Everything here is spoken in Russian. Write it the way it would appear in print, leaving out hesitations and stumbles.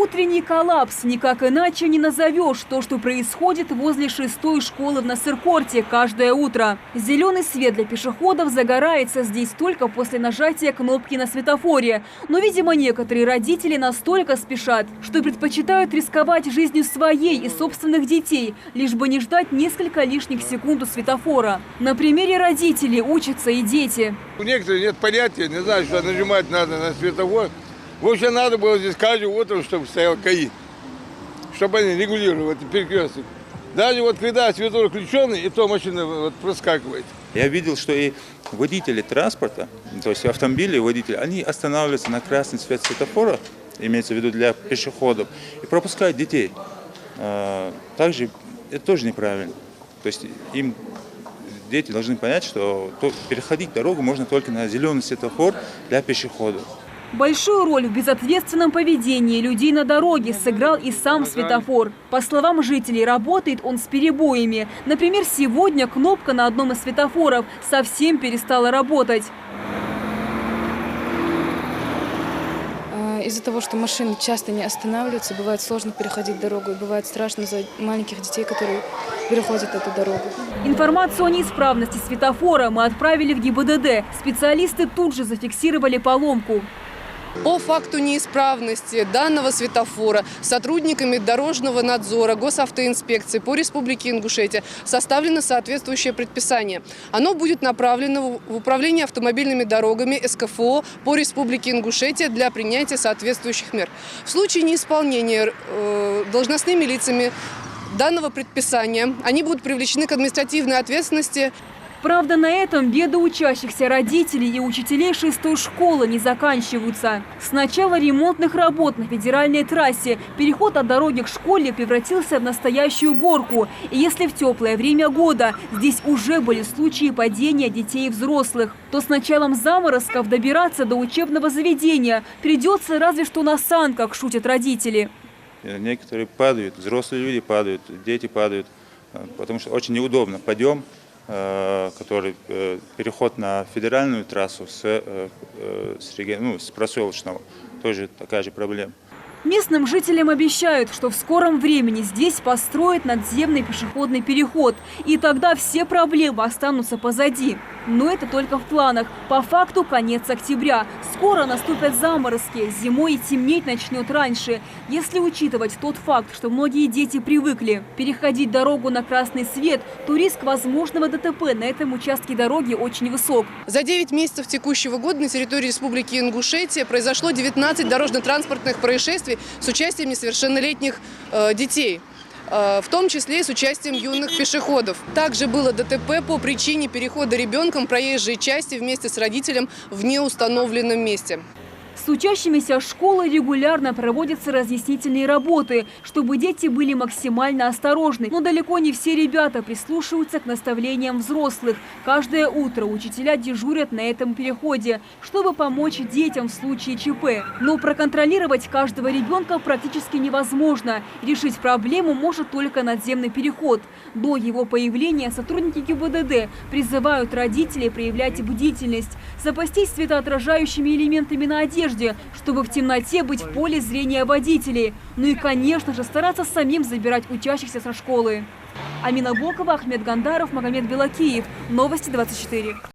Утренний коллапс никак иначе не назовешь то, что происходит возле 6-й школы в Насыркорте каждое утро. Зеленый свет для пешеходов загорается здесь только после нажатия кнопки на светофоре. Но, видимо, некоторые родители настолько спешат, что предпочитают рисковать жизнью своей и собственных детей, лишь бы не ждать несколько лишних секунд у светофора. На примере родителей учатся и дети. У некоторых нет понятия, не знаю, что нажимать надо на светофор. В общем, надо было здесь каждое утро, чтобы стоял КАИ, чтобы они регулировали этот перекресток. Даже вот когда светофор включенный, и то машина вот проскакивает. Я видел, что и водители транспорта, то есть автомобили и водители, они останавливаются на красный свет светофора, имеется в виду для пешеходов, и пропускают детей. Также это тоже неправильно. То есть дети должны понять, что переходить дорогу можно только на зеленый светофор для пешеходов. Большую роль в безответственном поведении людей на дороге сыграл и сам светофор. По словам жителей, работает он с перебоями. Например, сегодня кнопка на одном из светофоров совсем перестала работать. Из-за того, что машины часто не останавливаются, бывает сложно переходить дорогу. И бывает страшно за маленьких детей, которые переходят эту дорогу. Информацию о неисправности светофора мы отправили в ГИБДД. Специалисты тут же зафиксировали поломку. По факту неисправности данного светофора сотрудниками дорожного надзора госавтоинспекции по Республике Ингушетия составлено соответствующее предписание. Оно будет направлено в Управление автомобильными дорогами СКФО по Республике Ингушетия для принятия соответствующих мер. В случае неисполнения должностными лицами данного предписания они будут привлечены к административной ответственности. Правда, на этом беды учащихся родителей и учителей 6-й школы не заканчиваются. С начала ремонтных работ на федеральной трассе переход от дороги к школе превратился в настоящую горку. И если в теплое время года здесь уже были случаи падения детей и взрослых, то с началом заморозков добираться до учебного заведения придется разве что на санках, шутят родители. Некоторые падают, взрослые люди падают, дети падают, потому что очень неудобно. Подъем, который переход на федеральную трассу с проселочного, тоже такая же проблема. Местным жителям обещают, что в скором времени здесь построят надземный пешеходный переход. И тогда все проблемы останутся позади. Но это только в планах. По факту конец октября. Скоро наступят заморозки. Зимой и темнеть начнет раньше. Если учитывать тот факт, что многие дети привыкли переходить дорогу на красный свет, то риск возможного ДТП на этом участке дороги очень высок. За 9 месяцев текущего года на территории Республики Ингушетия произошло 19 дорожно-транспортных происшествий с участием несовершеннолетних детей, в том числе и с участием юных пешеходов. Также было ДТП по причине перехода ребенком проезжей части вместе с родителем в неустановленном месте. С учащимися школы регулярно проводятся разъяснительные работы, чтобы дети были максимально осторожны. Но далеко не все ребята прислушиваются к наставлениям взрослых. Каждое утро учителя дежурят на этом переходе, чтобы помочь детям в случае ЧП. Но проконтролировать каждого ребенка практически невозможно. Решить проблему может только надземный переход. До его появления сотрудники ГИБДД призывают родителей проявлять бдительность, запастись светоотражающими элементами на одежде, чтобы в темноте быть в поле зрения водителей. Ну и, конечно же, стараться самим забирать учащихся со школы. Амина Бокова, Ахмед Гандаров, Магомед Белакиев. Новости 24.